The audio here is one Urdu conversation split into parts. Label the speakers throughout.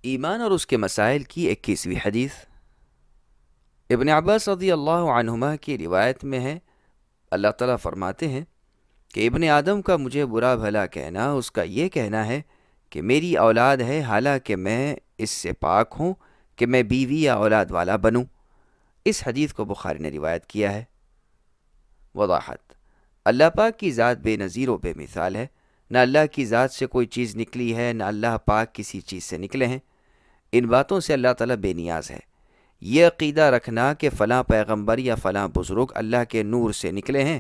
Speaker 1: ایمان اور اس کے مسائل کی 21ویں حدیث۔ ابن عباس رضی اللہ عنہما کی روایت میں ہے، اللہ تعالیٰ فرماتے ہیں کہ ابن آدم کا مجھے برا بھلا کہنا اس کا یہ کہنا ہے کہ میری اولاد ہے، حالانکہ میں اس سے پاک ہوں کہ میں بیوی یا اولاد والا بنوں۔ اس حدیث کو بخاری نے روایت کیا ہے۔ وضاحت: اللہ پاک کی ذات بے نظیر و بے مثال ہے، نہ اللہ کی ذات سے کوئی چیز نکلی ہے، نہ اللہ پاک کسی چیز سے نکلے ہیں۔ ان باتوں سے اللہ تعالیٰ بے نیاز ہے۔ یہ عقیدہ رکھنا کہ فلاں پیغمبر یا فلاں بزرگ اللہ کے نور سے نکلے ہیں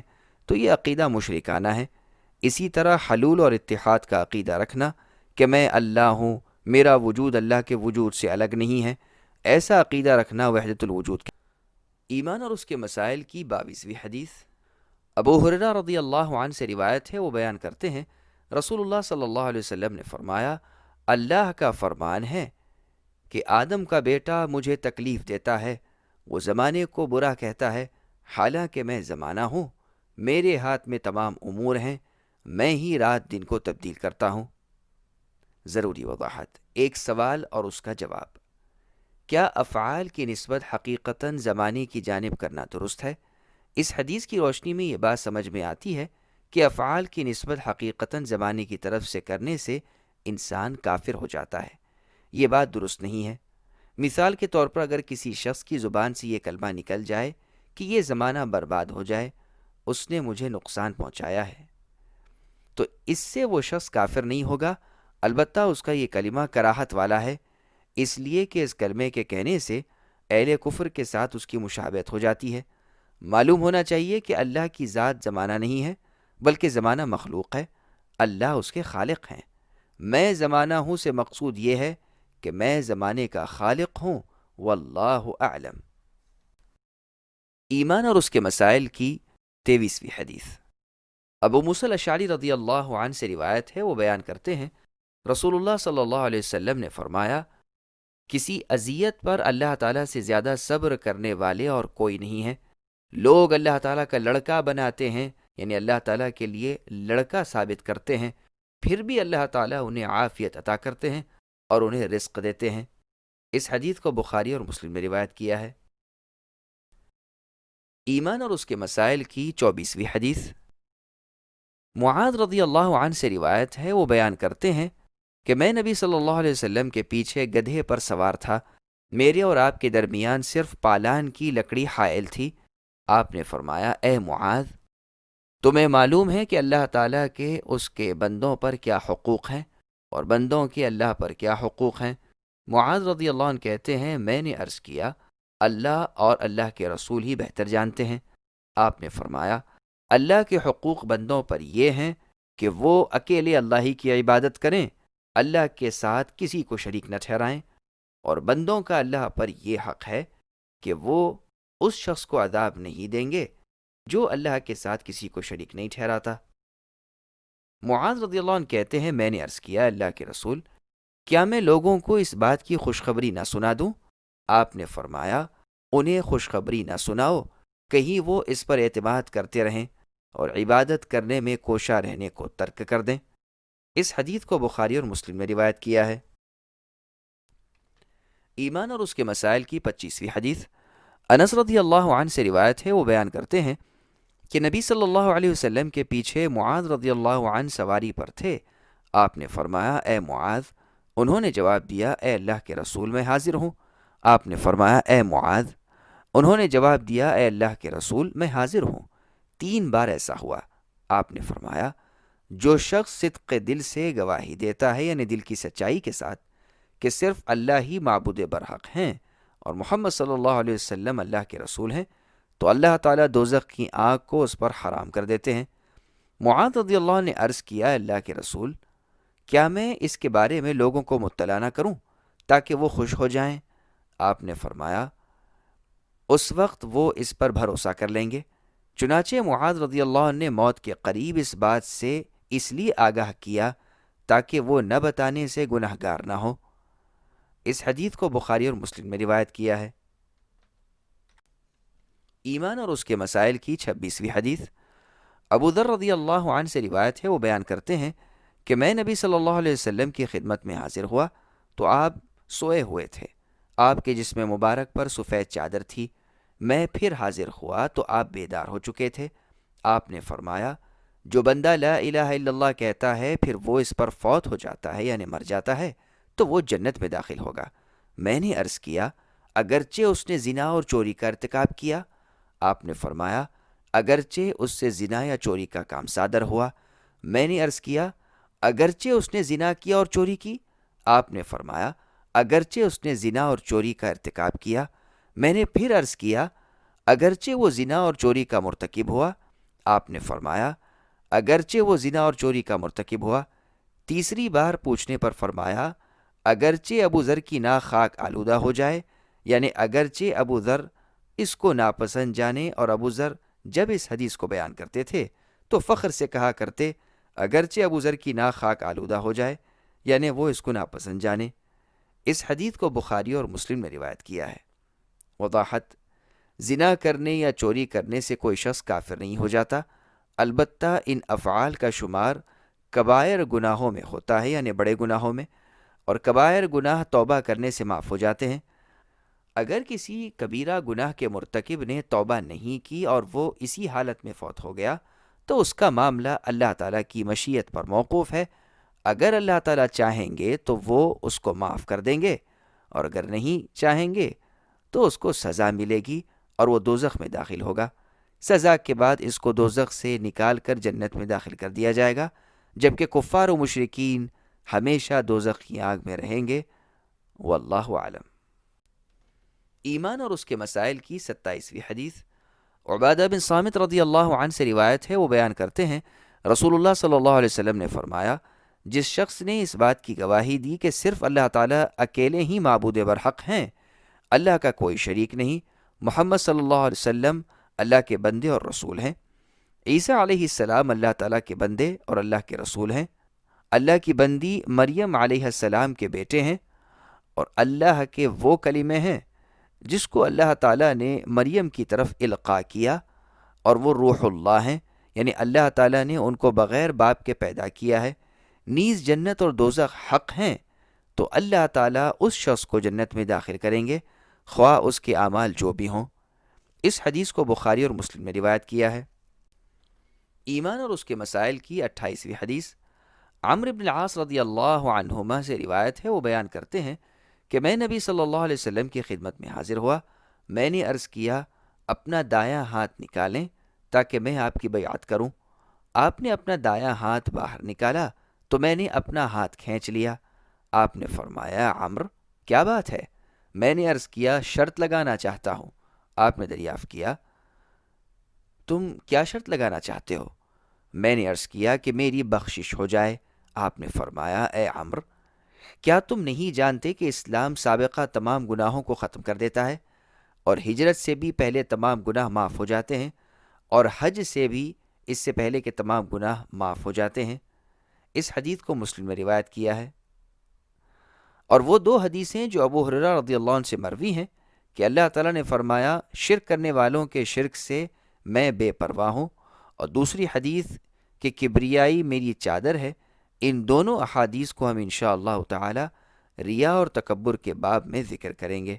Speaker 1: تو یہ عقیدہ مشرکانہ ہے۔ اسی طرح حلول اور اتحاد کا عقیدہ رکھنا کہ میں اللہ ہوں، میرا وجود اللہ کے وجود سے الگ نہیں ہے، ایسا عقیدہ رکھنا وحدت الوجود کا۔ ایمان اور اس کے مسائل کی 22ویں حدیث۔ ابو ہریرہ رضی اللہ عنہ سے روایت ہے، وہ بیان کرتے ہیں رسول اللہ صلی اللہ علیہ وسلم نے فرمایا، اللہ کا فرمان ہے کہ آدم کا بیٹا مجھے تکلیف دیتا ہے، وہ زمانے کو برا کہتا ہے، حالانکہ میں زمانہ ہوں، میرے ہاتھ میں تمام امور ہیں، میں ہی رات دن کو تبدیل کرتا ہوں۔ ضروری وضاحت: ایک سوال اور اس کا جواب۔ کیا افعال کی نسبت حقیقتاً زمانے کی جانب کرنا درست ہے؟ اس حدیث کی روشنی میں یہ بات سمجھ میں آتی ہے کہ افعال کی نسبت حقیقتاً زمانے کی طرف سے کرنے سے انسان کافر ہو جاتا ہے۔ یہ بات درست نہیں ہے۔ مثال کے طور پر اگر کسی شخص کی زبان سے یہ کلمہ نکل جائے کہ یہ زمانہ برباد ہو جائے، اس نے مجھے نقصان پہنچایا ہے، تو اس سے وہ شخص کافر نہیں ہوگا، البتہ اس کا یہ کلمہ کراہت والا ہے، اس لیے کہ اس کلمے کے کہنے سے اہل کفر کے ساتھ اس کی مشابہت ہو جاتی ہے۔ معلوم ہونا چاہیے کہ اللہ کی ذات زمانہ نہیں ہے، بلکہ زمانہ مخلوق ہے، اللہ اس کے خالق ہیں۔ میں زمانہ ہوں سے مقصود یہ ہے کہ میں زمانے کا خالق ہوں، واللہ اعلم۔ ایمان اور اس کے مسائل کی 23ویں حدیث۔ ابو موسیٰ الاشعری رضی اللہ عنہ سے روایت ہے، وہ بیان کرتے ہیں رسول اللہ صلی اللہ علیہ وسلم نے فرمایا، کسی اذیت پر اللہ تعالیٰ سے زیادہ صبر کرنے والے اور کوئی نہیں ہے۔ لوگ اللہ تعالیٰ کا لڑکا بناتے ہیں، یعنی اللہ تعالیٰ کے لیے لڑکا ثابت کرتے ہیں، پھر بھی اللہ تعالیٰ انہیں عافیت عطا کرتے ہیں اور انہیں رزق دیتے ہیں۔ اس حدیث کو بخاری اور مسلم نے روایت کیا ہے۔ ایمان اور اس کے مسائل کی 24ویں حدیث۔ معاذ رضی اللہ عنہ سے روایت ہے، وہ بیان کرتے ہیں کہ میں نبی صلی اللہ علیہ وسلم کے پیچھے گدھے پر سوار تھا، میرے اور آپ کے درمیان صرف پالان کی لکڑی حائل تھی۔ آپ نے فرمایا، اے معاذ، تمہیں معلوم ہے کہ اللہ تعالیٰ کے اس کے بندوں پر کیا حقوق ہیں اور بندوں کے اللہ پر کیا حقوق ہیں؟ معاذ رضی اللہ عنہ کہتے ہیں، میں نے عرض کیا، اللہ اور اللہ کے رسول ہی بہتر جانتے ہیں۔ آپ نے فرمایا، اللہ کے حقوق بندوں پر یہ ہیں کہ وہ اکیلے اللہ ہی کی عبادت کریں، اللہ کے ساتھ کسی کو شریک نہ ٹھہرائیں، اور بندوں کا اللہ پر یہ حق ہے کہ وہ اس شخص کو عذاب نہیں دیں گے جو اللہ کے ساتھ کسی کو شریک نہیں ٹھہراتا۔ معاذ رضی اللہ عنہ کہتے ہیں، میں نے عرض کیا، اللہ کے رسول، کیا میں لوگوں کو اس بات کی خوشخبری نہ سنا دوں؟ آپ نے فرمایا، انہیں خوشخبری نہ سناؤ، کہیں وہ اس پر اعتماد کرتے رہیں اور عبادت کرنے میں کوشاں رہنے کو ترک کر دیں۔ اس حدیث کو بخاری اور مسلم نے روایت کیا ہے۔ ایمان اور اس کے مسائل کی 25ویں حدیث۔ انس رضی اللہ عنہ سے روایت ہے، وہ بیان کرتے ہیں کہ نبی صلی اللہ علیہ وسلم کے پیچھے معاذ رضی اللہ عنہ سواری پر تھے۔ آپ نے فرمایا، اے معاذ۔ انہوں نے جواب دیا، اے اللہ کے رسول، میں حاضر ہوں۔ آپ نے فرمایا، اے معاذ۔ انہوں نے جواب دیا، اے اللہ کے رسول، میں حاضر ہوں۔ 3 بار ایسا ہوا۔ آپ نے فرمایا، جو شخص صدق دل سے گواہی دیتا ہے، یعنی دل کی سچائی کے ساتھ، کہ صرف اللہ ہی معبود برحق ہیں اور محمد صلی اللہ علیہ وسلم اللہ کے رسول ہیں، تو اللہ تعالیٰ دوزخ کی آگ کو اس پر حرام کر دیتے ہیں۔ معاذ رضی اللہ عنہ نے عرض کیا، اللہ کے رسول، کیا میں اس کے بارے میں لوگوں کو مطلع نہ کروں تاکہ وہ خوش ہو جائیں؟ آپ نے فرمایا، اس وقت وہ اس پر بھروسہ کر لیں گے۔ چنانچہ معاذ رضی اللہ عنہ نے موت کے قریب اس بات سے اس لیے آگاہ کیا تاکہ وہ نہ بتانے سے گناہ گار نہ ہو۔ اس حدیث کو بخاری اور مسلم میں روایت کیا ہے۔ ایمان اور اس کے مسائل کی 26ویں حدیث۔ ابو ذر رضی اللہ عنہ سے روایت ہے، وہ بیان کرتے ہیں کہ میں نبی صلی اللہ علیہ وسلم کی خدمت میں حاضر ہوا تو آپ سوئے ہوئے تھے، آپ کے جسم مبارک پر سفید چادر تھی۔ میں پھر حاضر ہوا تو آپ بیدار ہو چکے تھے۔ آپ نے فرمایا، جو بندہ لا الہ الا اللہ کہتا ہے پھر وہ اس پر فوت ہو جاتا ہے یعنی مر جاتا ہے تو وہ جنت میں داخل ہوگا۔ میں نے عرض کیا، اگرچہ اس نے زنا اور چوری کا ارتکاب کیا؟ آپ نے فرمایا، اگرچہ اس سے زنا یا چوری کا کام صادر ہوا۔ میں نے عرض کیا، اگرچہ اس نے زنا کیا اور چوری کی؟ آپ نے فرمایا، اگرچہ اس نے زنا اور چوری کا ارتکاب کیا۔ میں نے پھر عرض کیا، اگرچہ وہ زنا اور چوری کا مرتکب ہوا؟ آپ نے فرمایا، اگرچہ وہ زنا اور چوری کا مرتکب ہوا۔ تیسری بار پوچھنے پر فرمایا، اگرچہ ابو ذر کی ناک خاک آلودہ ہو جائے، یعنی اگرچہ ابو ذر اس کو ناپسند جانے، اور ابو ذر جب اس حدیث کو بیان کرتے تھے تو فخر سے کہا کرتے، اگرچہ ابو ذر کی ناک خاک آلودہ ہو جائے، یعنی وہ اس کو ناپسند جانے۔ اس حدیث کو بخاری اور مسلم نے روایت کیا ہے۔ وضاحت: زنا کرنے یا چوری کرنے سے کوئی شخص کافر نہیں ہو جاتا، البتہ ان افعال کا شمار کبائر گناہوں میں ہوتا ہے یعنی بڑے گناہوں میں، اور کبائر گناہ توبہ کرنے سے معاف ہو جاتے ہیں۔ اگر کسی کبیرہ گناہ کے مرتکب نے توبہ نہیں کی اور وہ اسی حالت میں فوت ہو گیا تو اس کا معاملہ اللہ تعالیٰ کی مشیت پر موقوف ہے۔ اگر اللہ تعالیٰ چاہیں گے تو وہ اس کو معاف کر دیں گے، اور اگر نہیں چاہیں گے تو اس کو سزا ملے گی اور وہ دوزخ میں داخل ہوگا۔ سزا کے بعد اس کو دوزخ سے نکال کر جنت میں داخل کر دیا جائے گا، جبکہ کفار و مشرکین ہمیشہ دوزخ کی آگ میں رہیں گے۔ واللہ اعلم۔ ایمان اور اس کے مسائل کی 27ویں حدیث عبادہ بن صامت رضی اللہ عنہ سے روایت ہے۔ وہ بیان کرتے ہیں، رسول اللہ صلی اللہ علیہ وسلم نے فرمایا، جس شخص نے اس بات کی گواہی دی کہ صرف اللہ تعالیٰ اکیلے ہی معبود برحق ہیں، اللہ کا کوئی شریک نہیں، محمد صلی اللہ علیہ وسلم اللہ کے بندے اور رسول ہیں، عیسیٰ علیہ السلام اللہ تعالیٰ کے بندے اور اللہ کے رسول ہیں، اللہ کی بندی مریم علیہ السلام کے بیٹے ہیں، اور اللہ کے وہ کلمے ہیں جس کو اللہ تعالیٰ نے مریم کی طرف القاء کیا، اور وہ روح اللہ ہیں، یعنی اللہ تعالیٰ نے ان کو بغیر باپ کے پیدا کیا ہے۔ نیز جنت اور دوزخ حق ہیں، تو اللہ تعالیٰ اس شخص کو جنت میں داخل کریں گے خواہ اس کے اعمال جو بھی ہوں۔ اس حدیث کو بخاری اور مسلم نے روایت کیا ہے۔ ایمان اور اس کے مسائل کی 28ویں حدیث عمرو بن العاص رضی اللہ عنہما سے روایت ہے۔ وہ بیان کرتے ہیں کہ میں نبی صلی اللہ علیہ وسلم کی خدمت میں حاضر ہوا۔ میں نے عرض کیا، اپنا دایاں ہاتھ نکالیں تاکہ میں آپ کی بیعت کروں۔ آپ نے اپنا دایاں ہاتھ باہر نکالا تو میں نے اپنا ہاتھ کھینچ لیا۔ آپ نے فرمایا، عمرو کیا بات ہے؟ میں نے عرض کیا، شرط لگانا چاہتا ہوں۔ آپ نے دریافت کیا، تم کیا شرط لگانا چاہتے ہو؟ میں نے عرض کیا کہ میری بخشش ہو جائے۔ آپ نے فرمایا، اے عمرو، کیا تم نہیں جانتے کہ اسلام سابقہ تمام گناہوں کو ختم کر دیتا ہے، اور ہجرت سے بھی پہلے تمام گناہ معاف ہو جاتے ہیں، اور حج سے بھی اس سے پہلے کے تمام گناہ معاف ہو جاتے ہیں؟ اس حدیث کو مسلم نے روایت کیا ہے۔ اور وہ دو حدیثیں جو ابو ہریرہ رضی اللہ عنہ سے مروی ہیں کہ اللہ تعالیٰ نے فرمایا، شرک کرنے والوں کے شرک سے میں بے پرواہ ہوں، اور دوسری حدیث کہ کبریائی میری چادر ہے، ان دونوں احادیث کو ہم انشاءاللہ تعالی ریا اور تکبر کے باب میں ذکر کریں گے۔